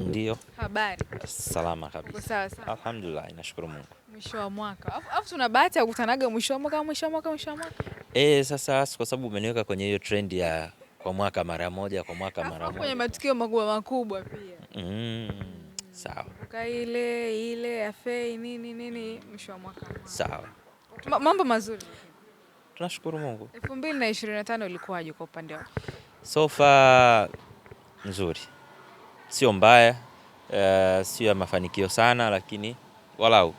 Ndio. Habari? Salama Uko kabisa. sawa sawa? Alhamdulillah, nashukuru Mungu. Mwisho wa mwaka. Alafu tuna bahati ya kukutanaga mwisho wa mwaka, mwisho wa mwaka, mwisho wa mwaka. Sasa kwa sababu umeniweka kwenye hiyo trend ya kwa mwaka mara moja, kwa mwaka mara Alafu kwenye moja. matukio makubwa makubwa pia. Sawa. Kumbuka ile ya Fei nini nini mwisho wa mwaka. Sawa. Mambo mazuri. Tunashukuru Mungu. 2025 ilikuwaje kwa upande wako? So far nzuri. Sio mbaya, sio ya mafanikio sana lakini walau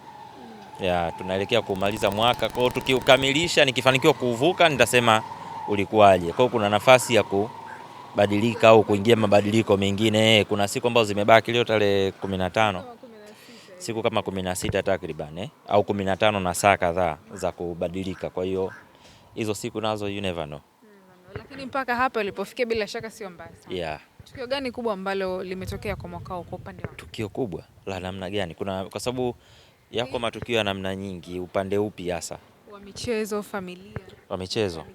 tunaelekea kumaliza mwaka. Kwa hiyo tukiukamilisha, nikifanikiwa kuvuka nitasema ulikuwaje. Kwa hiyo kuna nafasi ya kubadilika au kuingia mabadiliko mengine. Kuna siku ambazo zimebaki, leo tarehe 15. Siku kama 16 takriban au 15 na saa kadhaa za kubadilika. Kwa hiyo hizo siku nazo you never know. Lakini mpaka hapa ulipofikia bila shaka sio mbaya sana. Yeah. Tukio gani kubwa ambalo limetokea kwa mwaka huu kwa upande wako? Tukio kubwa la namna gani? Kwa sababu yako matukio ya namna nyingi. Upande upi hasa? Wa michezo, familia. Wa michezo.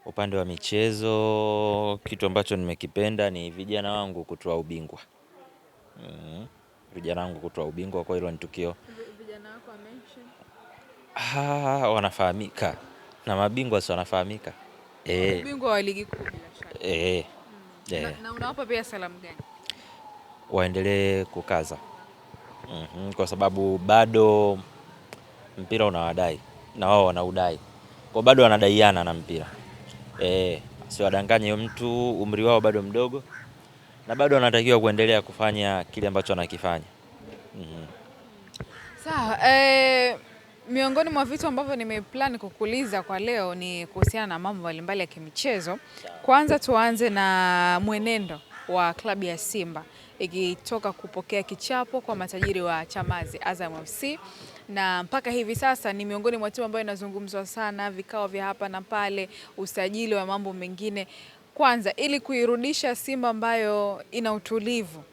Upande wa michezo, kitu ambacho nimekipenda ni vijana wangu kutoa ubingwa. Vijana wangu kutoa ubingwa, kwa hilo ni tukio. Vijana wako wamention? Wanafahamika. Na mabingwa si wanafahamika. Ubingwa wa ligi kuu bila shaka. Na unawapa pia salamu gani? Waendelee kukaza. Kwa sababu bado mpira unawadai na wao wanaudai. Kwa bado wanadaiana na mpira. Siwadanganye mtu, umri wao bado mdogo na bado wanatakiwa kuendelea kufanya kile ambacho wanakifanya. Sawa, miongoni mwa vitu ambavyo nimeplan kukuuliza kwa leo ni kuhusiana na mambo mbalimbali ya kimichezo. Kwanza tuanze na mwenendo wa klabu ya Simba ikitoka kupokea kichapo kwa matajiri wa Chamazi Azam FC, na mpaka hivi sasa ni miongoni mwa timu ambayo inazungumzwa sana, vikao vya hapa na pale, usajili wa mambo mengine. Kwanza ili kuirudisha Simba ambayo ina utulivu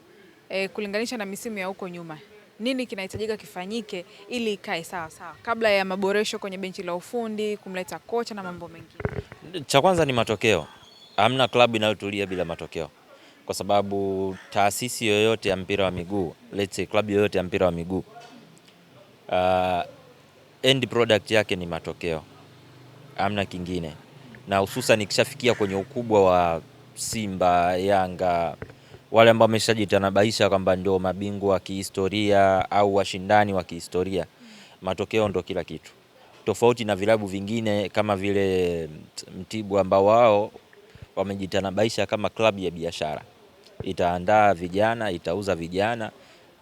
kulinganisha na misimu ya huko nyuma, nini kinahitajika kifanyike ili ikae sawa sawa kabla ya maboresho kwenye benchi la ufundi, kumleta kocha na mambo mengine? Cha kwanza ni matokeo. Hamna klabu inayotulia bila matokeo. Kwa sababu taasisi yoyote ya mpira wa miguu, let's say klabu yoyote ya mpira wa miguu, end product yake ni matokeo. Hamna kingine. Na hususan ikishafikia kwenye ukubwa wa Simba, Yanga, wale ambao wameshajitanabaisha kwamba ndio mabingwa wa kihistoria au washindani wa kihistoria, matokeo ndio kila kitu. Tofauti na vilabu vingine kama vile Mtibwa ambao wao wamejitanabaisha kama klabu ya biashara. Itaandaa vijana, itauza vijana,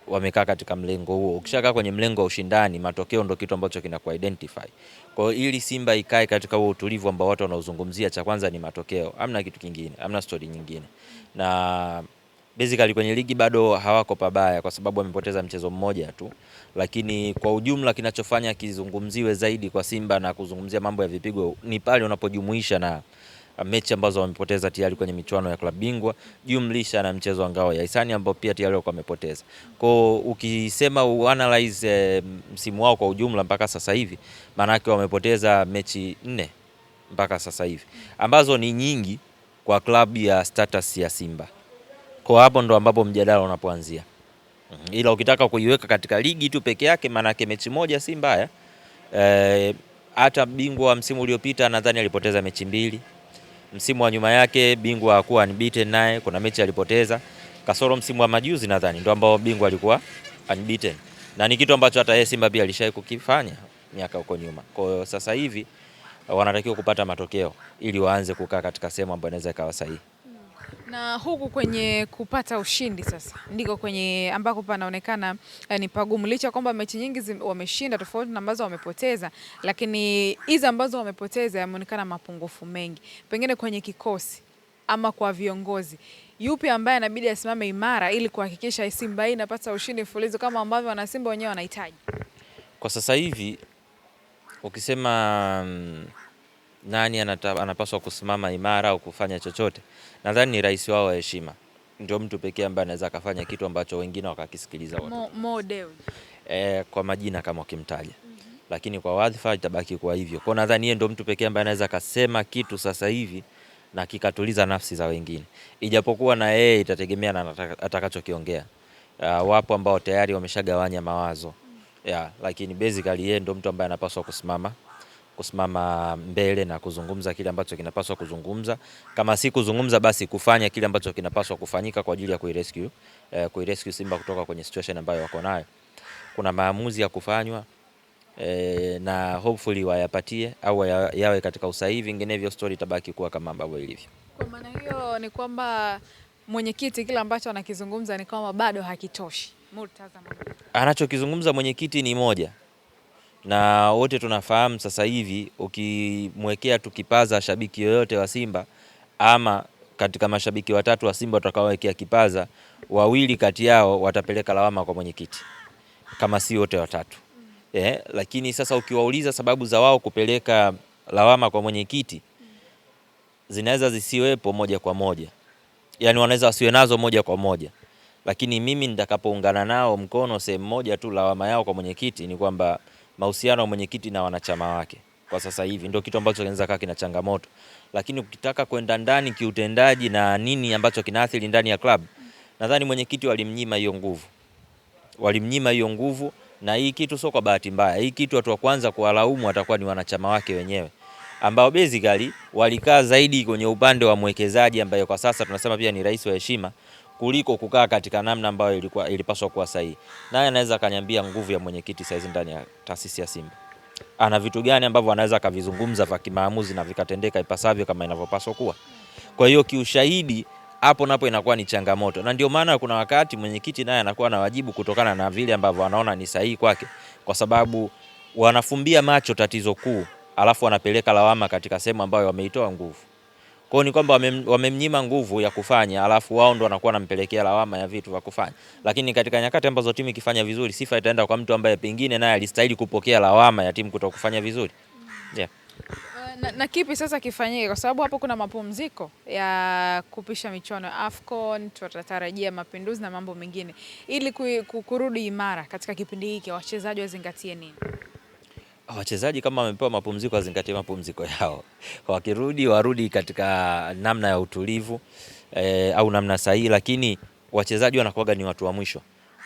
wamekaa katika mlengo huo. Ukishakaa kwenye mlengo wa ushindani, matokeo ndio kitu ambacho kinaku identify. Kwa hiyo ili Simba ikae katika huo utulivu ambao watu wanaozungumzia, cha kwanza ni matokeo. Hamna kitu kingine, hamna story nyingine. Na basically kwenye ligi bado hawako pabaya kwa sababu wamepoteza mchezo mmoja tu, lakini kwa ujumla kinachofanya kizungumziwe zaidi kwa Simba na kuzungumzia mambo ya vipigo ni pale unapojumuisha na mechi ambazo wamepoteza tayari kwenye michuano ya klabu bingwa, jumlisha na mchezo wa ngao ya hisani ambao pia tayari wamepoteza. Kwa ukisema uanalyze msimu wao kwa ujumla mpaka sasa hivi, maana yake wamepoteza mechi 4 mpaka sasa hivi, ambazo ni nyingi kwa klabu ya status ya Simba. Kwa hapo ndo ambapo mjadala unapoanzia. Ila ukitaka kuiweka katika ligi tu peke yake, maana yake mechi moja si mbaya. Hata bingwa wa msimu uliopita nadhani alipoteza mechi 2. Msimu wa nyuma yake bingwa hakuwa unbeaten, naye kuna mechi alipoteza. Kasoro msimu wa majuzi nadhani ndio ambao bingwa alikuwa unbeaten. Na ni kitu ambacho hata Simba pia alishawahi kukifanya miaka huko nyuma. Kwa hiyo sasa hivi wanatakiwa kupata matokeo ili waanze kukaa katika sehemu ambayo inaweza ikawa sahihi. Na huku kwenye kupata ushindi sasa ndiko kwenye ambako panaonekana ni pagumu, licha kwamba mechi nyingi wameshinda tofauti na ambazo wamepoteza, lakini hizi ambazo wamepoteza yameonekana mapungufu mengi, pengine kwenye kikosi ama kwa viongozi. Yupi ambaye anabidi asimame imara ili kuhakikisha Simba hii inapata ushindi mfululizo kama ambavyo wana Simba wenyewe wanahitaji? Kwa sasa hivi ukisema nani anapaswa kusimama imara au kufanya chochote, nadhani ni rais wao wa heshima. Ndio mtu pekee ambaye anaweza akafanya kitu ambacho wengine wakakisikiliza watu. Model. Kwa majina kama ukimtaja. Lakini kwa wadhifa itabaki kwa hivyo. Kwa nadhani yeye ndio mtu pekee ambaye anaweza akasema kitu sasa hivi na kikatuliza nafsi za wengine, ijapokuwa na yeye itategemea na atakachokiongea. Wapo ambao tayari wameshagawanya mawazo lakini basically yeye ndo mtu ambaye anapaswa kusimama mbele na kuzungumza kile ambacho kinapaswa kuzungumza. Kama si kuzungumza, basi kufanya kile ambacho kinapaswa kufanyika kwa ajili ya kuirescue Simba kutoka kwenye situation ambayo wako nayo. Kuna maamuzi ya kufanywa na hopefully wayapatie au yawe katika usahihi, vinginevyo story itabaki kuwa kama ambavyo ilivyo. Kwa maana hiyo ni kwamba mwenyekiti kile ambacho anakizungumza ni kwamba bado hakitoshi. Murtaza, anachokizungumza mwenyekiti ni moja, na wote tunafahamu sasa hivi ukimwekea tukipaza shabiki yoyote wa Simba ama katika mashabiki watatu wa Simba watakaowekea kipaza, wawili kati yao watapeleka lawama kwa mwenyekiti kama si wote watatu. Lakini sasa ukiwauliza sababu za wao kupeleka lawama kwa mwenyekiti, zinaweza zisiwepo moja kwa moja, yani wanaweza wasiwe nazo moja kwa moja, lakini mimi nitakapoungana nao mkono sehemu moja tu, lawama yao kwa mwenyekiti ni kwamba mahusiano ya mwenyekiti na wanachama wake kwa sasa hivi ndio kitu ambacho kinaweza kaa kina changamoto. Lakini ukitaka kwenda ndani kiutendaji na nini ambacho kinaathiri ndani ya club, nadhani mwenyekiti walimnyima hiyo nguvu, na hii kitu sio kwa bahati mbaya. Hii kitu watu wa kwanza kuwalaumu watakuwa ni wanachama wake wenyewe, ambao basically walikaa zaidi kwenye upande wa mwekezaji ambaye kwa sasa tunasema pia ni rais wa heshima, kuliko kukaa katika namna ambayo ilipaswa kuwa sahihi. Naye anaweza kaniambia nguvu ya mwenyekiti saizi ndani ya taasisi ya Simba, ana vitu gani ambavyo anaweza kavizungumza vya kimaamuzi na vikatendeka ipasavyo kama inavyopaswa kuwa. Kwa hiyo kiushahidi hapo napo inakuwa ni changamoto, na ndio maana kuna wakati mwenyekiti naye anakuwa na wajibu kutokana na vile ambavyo anaona ni sahihi kwake, kwa sababu wanafumbia macho tatizo kuu alafu wanapeleka lawama katika sehemu ambayo wameitoa nguvu. Kwa hiyo ni kwamba wamemnyima nguvu ya kufanya, alafu wao ndo wanakuwa wanampelekea lawama ya vitu vya kufanya. Lakini katika nyakati ambazo timu ikifanya vizuri, sifa itaenda kwa mtu ambaye pengine naye alistahili kupokea lawama ya timu kutokufanya vizuri. Na kipi sasa kifanyike, kwa sababu hapo kuna mapumziko ya kupisha michuano ya AFCON, tutatarajia mapinduzi na mambo mengine, ili kurudi imara katika kipindi hiki wachezaji wazingatie nini? Wachezaji kama wamepewa mapumziko wazingatie mapumziko yao. Wakirudi warudi katika namna ya utulivu au namna sahihi, lakini wachezaji wanakuwaga ni watu wa mwisho.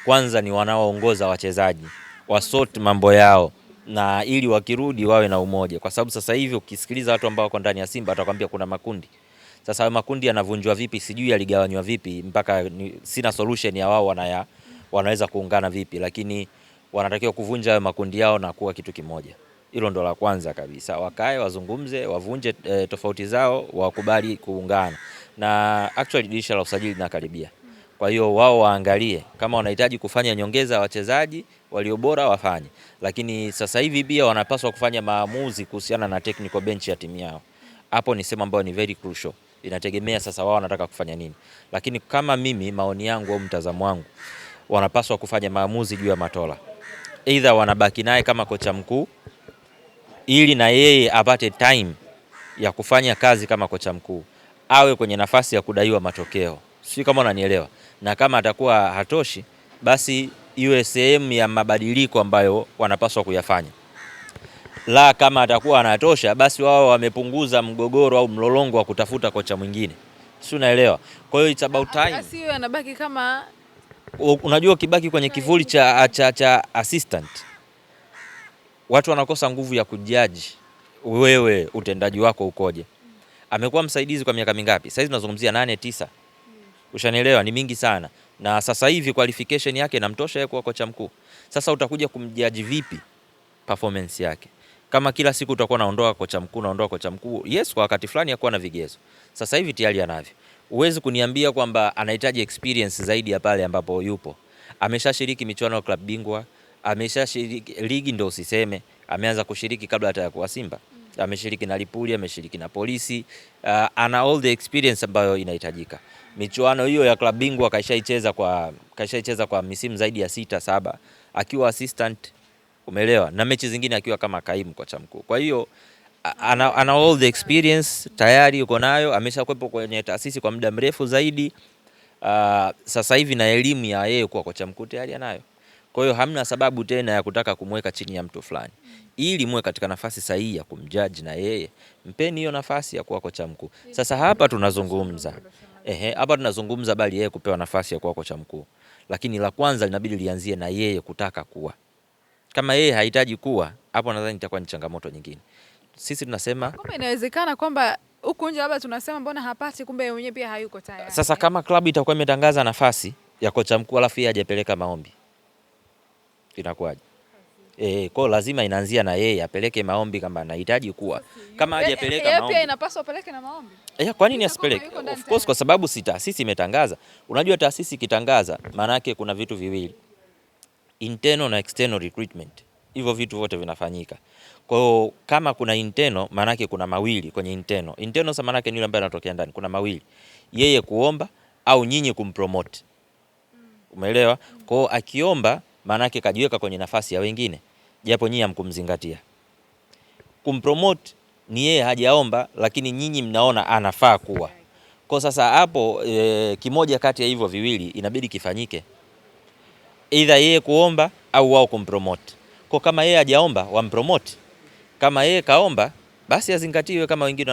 Kwanza ni wanaoongoza wachezaji wasort mambo yao, na ili wakirudi wawe na umoja, kwa sababu sasa hivi ukisikiliza watu ambao wako ndani ya Simba atakwambia kuna makundi. Sasa makundi yanavunjwa vipi, sijui yaligawanywa vipi, mpaka sina solution ya wao wanaweza kuungana vipi, lakini wanatakiwa kuvunja makundi yao na kuwa kitu kimoja. Hilo ndo la kwanza kabisa. Wakae, wazungumze, wavunje tofauti zao, wakubali kuungana. Na actually dirisha la usajili linakaribia. Kwa hiyo wao waangalie kama wanahitaji kufanya nyongeza wachezaji walio bora wafanye. Lakini sasa hivi pia wanapaswa kufanya maamuzi kuhusiana na technical bench ya timu yao. Hapo ni sema ambayo ni very crucial. Inategemea sasa wao wanataka kufanya nini. Lakini kama mimi, maoni yangu au mtazamo wangu, wanapaswa kufanya maamuzi juu ya Matola. Either wanabaki naye kama kocha mkuu ili na yeye apate time ya kufanya kazi kama kocha mkuu, awe kwenye nafasi ya kudaiwa matokeo. Sio kama unanielewa. Na kama atakuwa hatoshi, basi iwe sehemu ya mabadiliko ambayo wanapaswa kuyafanya. La kama atakuwa anatosha, basi wao wamepunguza mgogoro au mlolongo wa kutafuta kocha mwingine. Sio, unaelewa? Kwa hiyo it's about time. Asiwe anabaki kama, unajua kibaki kwenye kivuli cha assistant, watu wanakosa nguvu ya kujudge wewe utendaji wako ukoje. Amekuwa msaidizi kwa miaka mingapi? Sasa hivi tunazungumzia 8 9. Ushanielewa, ni mingi sana. Na sasa hivi qualification yake inamtosha yeye kuwa kocha mkuu. Sasa utakuja kumjudge vipi performance yake? Kama kila siku utakuwa naondoa kocha mkuu. Yes, kwa wakati fulani yakuwa na vigezo. Sasa hivi tayari anavyo. Uwezi kuniambia kwamba anahitaji experience zaidi ya pale ambapo yupo. Ameshashiriki michuano ya klabu bingwa, ameshashiriki ligi, ndio usiseme ameanza kushiriki kabla hata ya kuwa Simba. Ameshiriki na Lipuli, ameshiriki na Polisi, ana all the experience ambayo inahitajika. Michuano hiyo ya klabu bingwa kaishaicheza kwa misimu zaidi ya 6 7 akiwa assistant, umeelewa, na mechi zingine akiwa kama kaimu kocha mkuu. Kwa hiyo ana all the experience tayari yuko nayo, ameshakuwepo kwenye taasisi kwa muda mrefu zaidi. Sasa hivi na elimu ya yeye kuwa kocha mkuu tayari anayo. Kwa hiyo hamna sababu tena ya kutaka kumweka chini ya mtu fulani. Ili muwe katika nafasi sahihi ya kumjudge na yeye, mpeni hiyo nafasi ya kuwa kocha mkuu. Sasa hapa tunazungumza hapa tunazungumza bali yeye kupewa nafasi ya kuwa kocha mkuu, lakini la kwanza linabidi lianzie na yeye kutaka kuwa. Kama yeye hahitaji kuwa, hapo nadhani itakuwa ni changamoto nyingine. Sisi tunasema kama inawezekana kwamba huku nje labda tunasema mbona hapati, kumbe yeye mwenyewe pia hayuko tayari. Sasa kama klabu itakuwa imetangaza nafasi ya kocha mkuu alafu yeye hajapeleka maombi, inakuwaje? Kwa lazima inaanzia na yeye apeleke maombi kama anahitaji kuwa. Kama hajapeleka maombi, pia inapaswa apeleke na maombi. Kwa nini asipeleke? Of course, kwa sababu si taasisi imetangaza. Unajua taasisi ikitangaza maana yake kuna vitu viwili, internal na external recruitment. Hivyo vitu vyote vinafanyika. Kwa hiyo kama kuna internal maana yake kuna mawili kwenye internal. Internal maana yake ni yule ambaye anatokea ndani, kuna mawili. Yeye kuomba au nyinyi kumpromote. Umeelewa? Kwa hiyo akiomba maana yake kajiweka kwenye nafasi ya wengine, japo nyinyi hamkumzingatia. Kumpromote ni yeye hajaomba, lakini nyinyi mnaona anafaa kuwa. Kwa sasa hapo kimoja kati ya hivyo viwili inabidi kifanyike, either yeye kuomba au wao kumpromote. Kwa kama yeye hajaomba wampromote, kama yeye kaomba basi azingatiwe kama wengine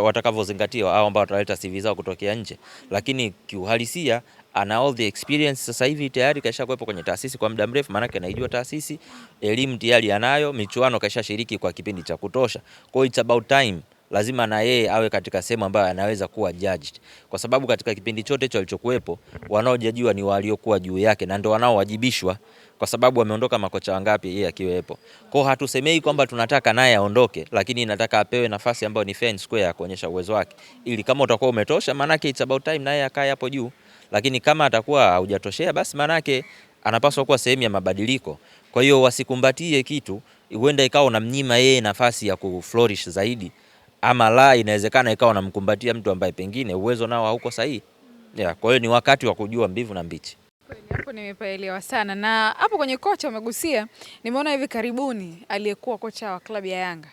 watakavyozingatiwa au ambao wataleta CV zao kutokea nje, lakini kiuhalisia ana all the experience. Sasa hivi tayari kaisha kuwepo kwenye taasisi kwa muda mrefu, maana yake anaijua taasisi, elimu tayari anayo, michuano kaisha shiriki kwa kipindi cha kutosha. Kwa hiyo it's about time lazima na yeye awe katika sehemu ambayo anaweza kuwa judged, kwa sababu katika kipindi chote hicho alichokuwepo wanaojajiwa ni waliokuwa juu yake na ndio wanaowajibishwa, kwa sababu wameondoka makocha wangapi yeye akiwepo. Kwa hiyo hatusemei kwamba tunataka naye aondoke, lakini nataka apewe nafasi ambayo ni fair and square ya kuonyesha uwezo wake, ili kama utakuwa umetosha maana yake it's about time naye akae hapo juu, lakini kama atakuwa hujatoshea basi maana yake anapaswa kuwa sehemu ya mabadiliko. Kwa hiyo wasikumbatie kitu, huenda ikawa unamnyima yeye nafasi ya kuflourish zaidi, ama la inawezekana ikawa unamkumbatia mtu ambaye pengine uwezo nao hauko sahihi. Kwa hiyo ni wakati wa kujua mbivu na mbichi. Hapo nimepaelewa sana. Na hapo kwenye kocha umegusia, nimeona hivi karibuni aliyekuwa kocha wa klabu ya Yanga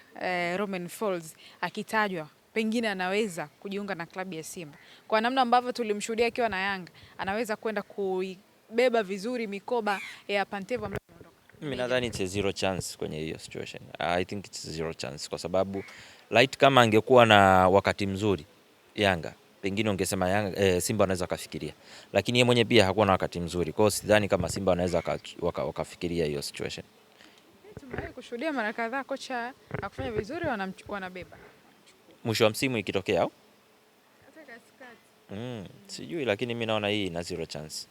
Romain Folz akitajwa pengine anaweza kujiunga na klabu ya Simba. Kwa namna ambavyo tulimshuhudia akiwa na Yanga, anaweza kwenda kuibeba vizuri mikoba ya Pantevo ambaye ameondoka. Mimi nadhani it's a zero chance kwenye hiyo situation. I think it's zero chance kwa sababu light kama angekuwa na wakati mzuri Yanga, pengine ungesema Yanga, Simba anaweza kafikiria. Lakini yeye mwenyewe pia hakuwa na wakati mzuri. Kwa hiyo sidhani kama Simba anaweza wakafikiria hiyo situation. Tumewahi kushuhudia mara kadhaa kocha akifanya vizuri wanabeba. Mwisho wa msimu ikitokea au? Sijui, lakini mimi naona hii ina zero chance.